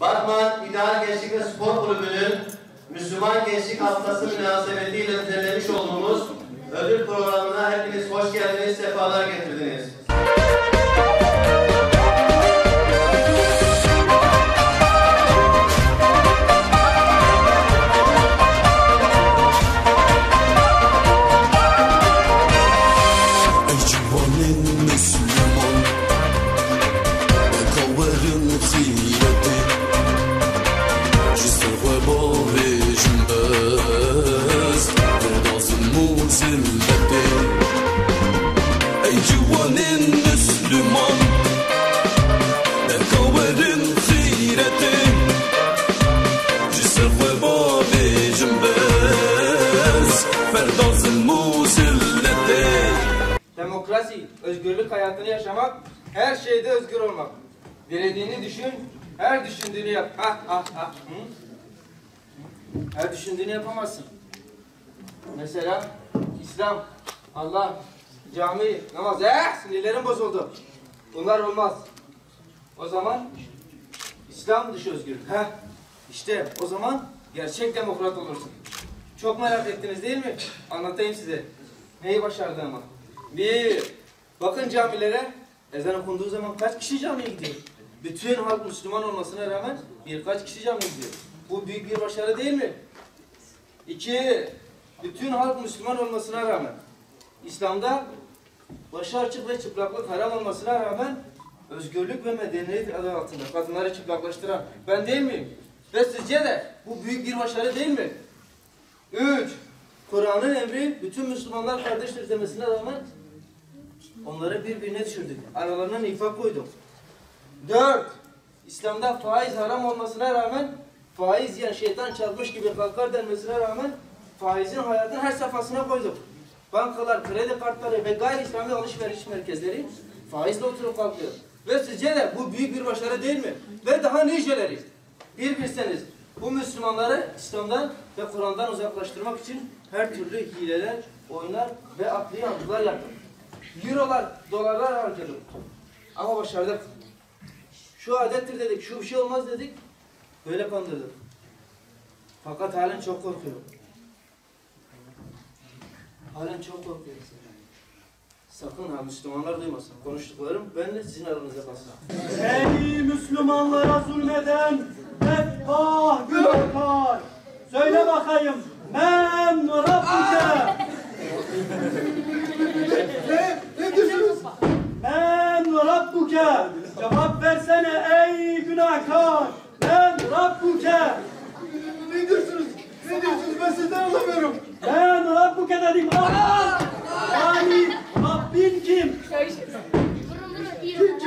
Batman İdeal Gençlik ve Spor Kulübü'nün Müslüman Gençlik Haftası münasebetiyle düzenlemiş olduğumuz ödül programına hepiniz hoş geldiniz, sefalar getirdiniz. Demokrasi, özgürlük hayatını yaşamak, her şeyde özgür olmak. Dilediğini düşün, her düşündüğünü yap. Her düşündüğünü yapamazsın. Mesela İslam, Allah, cami, namaz. Sinirlerim bozuldu. Bunlar olmaz. O zaman İslam dışı özgürlük. İşte o zaman gerçek demokrat olursun. Çok merak ettiniz değil mi? Anlatayım size. Neyi başardı ama. Bakın camilere, ezan okunduğu zaman kaç kişi camiye gidiyor? Bütün halk Müslüman olmasına rağmen birkaç kişi camiye gidiyor. Bu büyük bir başarı değil mi? 2, bütün halk Müslüman olmasına rağmen, İslam'da başı açık ve çıplaklık haram olmasına rağmen, özgürlük ve medeniyet adı altında kadınları çıplaklaştıran ben değil miyim? Ve sizce de bu büyük bir başarı değil mi? 3, Kur'an'ın emri bütün Müslümanlar kardeştir demesine rağmen onları birbirine düşürdük. Aralarına nifak koyduk. 4, İslam'da faiz haram olmasına rağmen faiz yiyen şeytan çarpmış gibi kalkar denmesine rağmen faizin hayatın her safhasına koyduk. Bankalar, kredi kartları ve gayri İslami alışveriş merkezleri faizle oturup kalkıyor. Ve sizce de bu büyük bir başarı değil mi? Ve daha niceleri. Bir bilseniz bu Müslümanları İslam'dan ve Kur'an'dan uzaklaştırmak için her türlü hileler, oyunlar ve akli yanlılar yaptık. Eurolar, dolarlar harcadık. Ama başardık. Şu adettir dedik, şu bir şey olmaz dedik. Böyle kandırdık. Fakat halen çok korkuyorum. Halen çok korkuyorum. Sakın ha Müslümanlar duymasın. Konuştuklarım benimle sizin aranızda kalsın. Ey Müslümanlara zulmeden bedbah günahkar! Söyle bakayım, men Rabbuke! Ne diyorsunuz? Men Rabbuke! Cevap versene ey günahkar! Men Rabbuke! Ne diyorsunuz? Ne diyorsunuz? Ben sizden anlamıyorum. Men Rabbuke dedim. Yani Rabbin kim? Kim?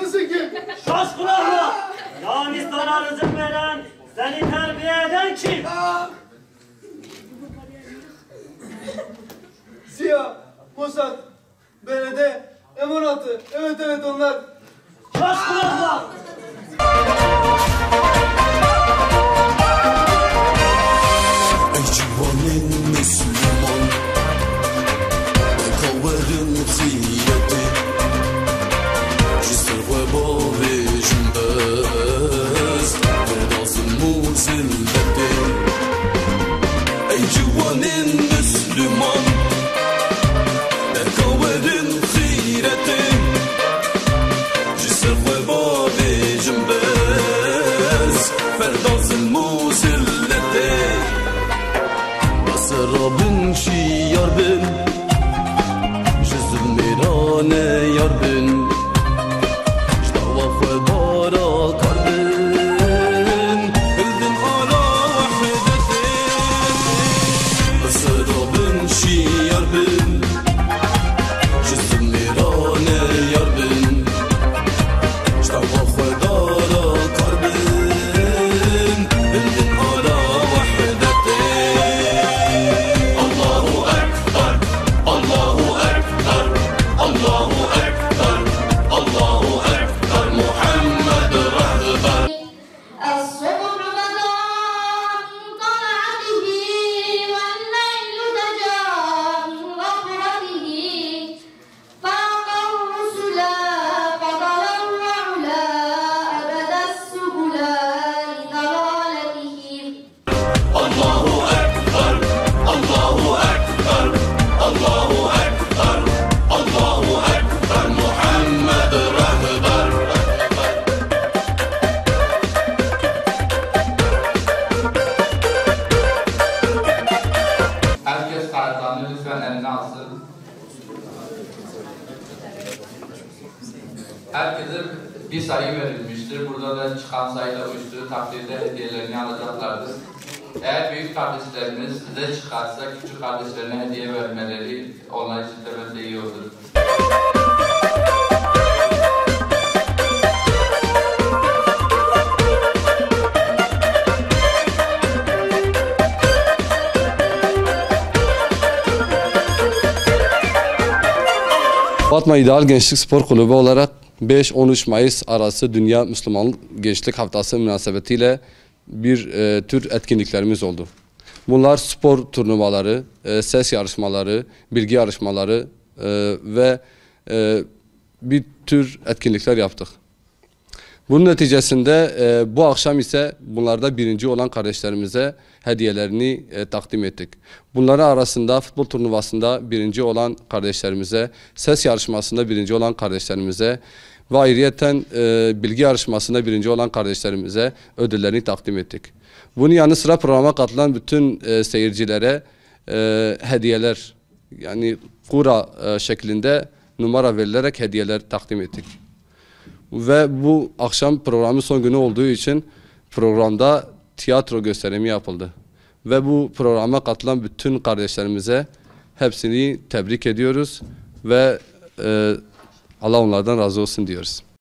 Nasıl kim? Şaş kulakla! Yani sana rızık veren, seni terbiye eden kim? Siyah, Mossad, BND, M16. Evet onlar. Şaş kulakla! Ey civanın Müslüman, kavarın ziyeti, jisr ve bavi jimbez, verdazın muzilleti. Ey civanın Müslüman, kavarın ziyeti, jisr ve bavi jimbez, verdazın muzilleti. Serabın şi yar bin, jizil mirane yar bin, jtava khedara kar bin, hildin ala vahdetin. Serabın şi yar bin, jizil mirane yar bin, jtava khedara kar bin, hildin ala vahdetin. Allahu Ekber. herkese bir sayı verilmiştir. Burada da çıkan sayıyla uyuştuğu takdirde hediyelerini alacaklardır. Eğer büyük kardeşlerimiz size çıkarsa küçük kardeşlerine hediye vermeleri onlar için de iyi olur. Batman İdeal Gençlik Spor Kulübü olarak 5-13 Mayıs arası Dünya Müslüman Gençlik Haftası münasebetiyle bir tür etkinliklerimiz oldu. Bunlar spor turnuvaları, ses yarışmaları, bilgi yarışmaları ve bir tür etkinlikler yaptık. Bunun neticesinde bu akşam ise bunlarda birinci olan kardeşlerimize hediyelerini takdim ettik. Bunların arasında futbol turnuvasında birinci olan kardeşlerimize, ses yarışmasında birinci olan kardeşlerimize ve ayrıyeten bilgi yarışmasında birinci olan kardeşlerimize ödüllerini takdim ettik. Bunun yanı sıra programa katılan bütün seyircilere hediyeler, yani kura şeklinde numara verilerek hediyeler takdim ettik. Ve bu akşam programın son günü olduğu için programda tiyatro gösterimi yapıldı. Ve bu programa katılan bütün kardeşlerimize hepsini tebrik ediyoruz ve Allah onlardan razı olsun diyoruz.